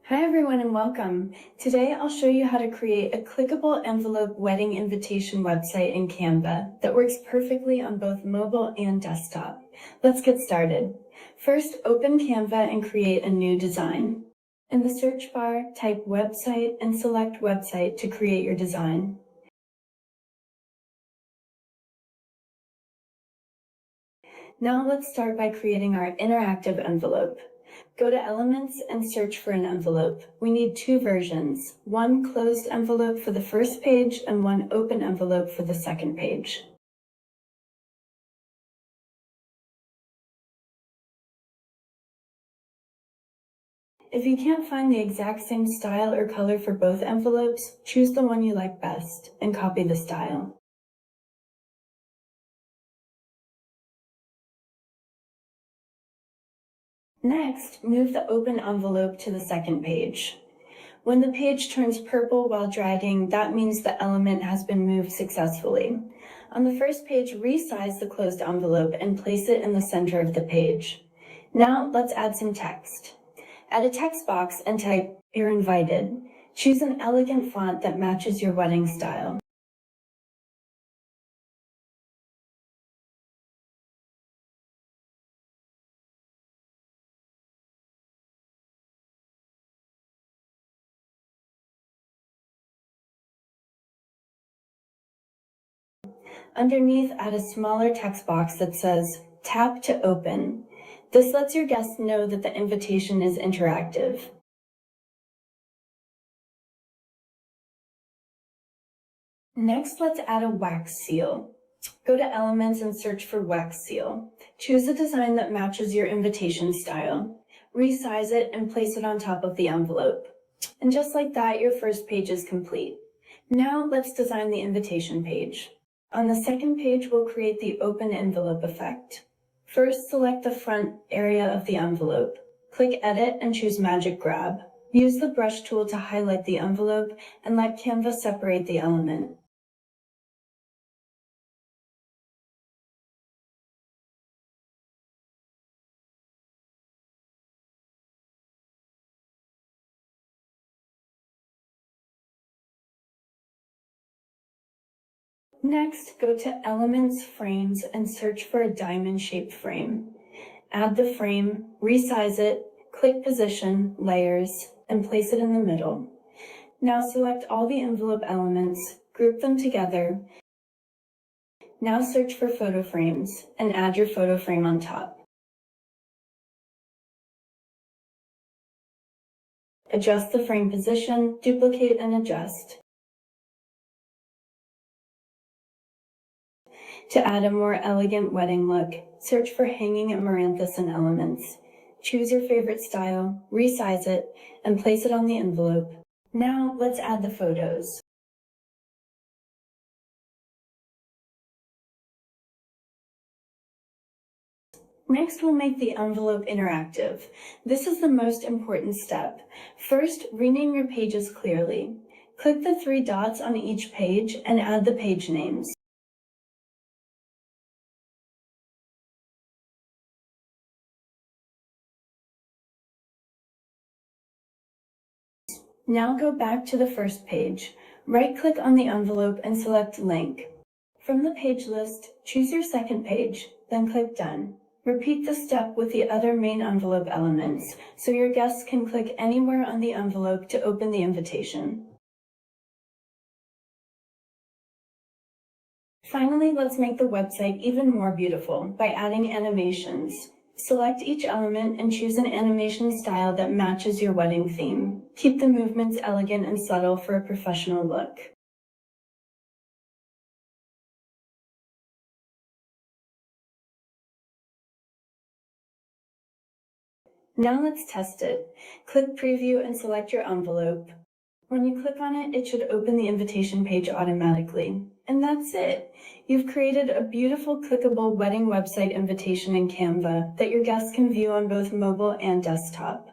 Hi everyone and welcome. Today I'll show you how to create a clickable envelope wedding invitation website in Canva that works perfectly on both mobile and desktop. Let's get started. First, open Canva and create a new design. In the search bar, type website and select website to create your design. Now let's start by creating our interactive envelope. Go to Elements and search for an envelope. We need two versions, one closed envelope for the first page and one open envelope for the second page. If you can't find the exact same style or color for both envelopes, choose the one you like best and copy the style. Next, move the open envelope to the second page. When the page turns purple while dragging, that means the element has been moved successfully. On the first page, resize the closed envelope and place it in the center of the page. Now let's add some text. Add a text box and type, "You're invited." Choose an elegant font that matches your wedding style. Underneath, add a smaller text box that says, "Tap to open." This lets your guests know that the invitation is interactive. Next, let's add a wax seal. Go to Elements and search for wax seal. Choose a design that matches your invitation style. Resize it and place it on top of the envelope. And just like that, your first page is complete. Now let's design the invitation page. On the second page, we'll create the open envelope effect. First, select the front area of the envelope. Click Edit and choose Magic Grab. Use the brush tool to highlight the envelope and let Canva separate the element. Next, go to Elements, Frames, and search for a diamond-shaped frame. Add the frame, resize it, click Position, Layers, and place it in the middle. Now select all the envelope elements, group them together. Now search for photo frames and add your photo frame on top. Adjust the frame position, duplicate and adjust. To add a more elegant wedding look, search for hanging amaranthus and elements. Choose your favorite style, resize it, and place it on the envelope. Now let's add the photos. Next, we'll make the envelope interactive. This is the most important step. First, rename your pages clearly. Click the three dots on each page and add the page names. Now go back to the first page. Right-click on the envelope and select Link. From the page list, choose your second page, then click Done. Repeat this step with the other main envelope elements, so your guests can click anywhere on the envelope to open the invitation. Finally, let's make the website even more beautiful by adding animations. Select each element and choose an animation style that matches your wedding theme. Keep the movements elegant and subtle for a professional look. Now let's test it. Click Preview and select your envelope. When you click on it, it should open the invitation page automatically. And that's it. You've created a beautiful clickable wedding website invitation in Canva that your guests can view on both mobile and desktop.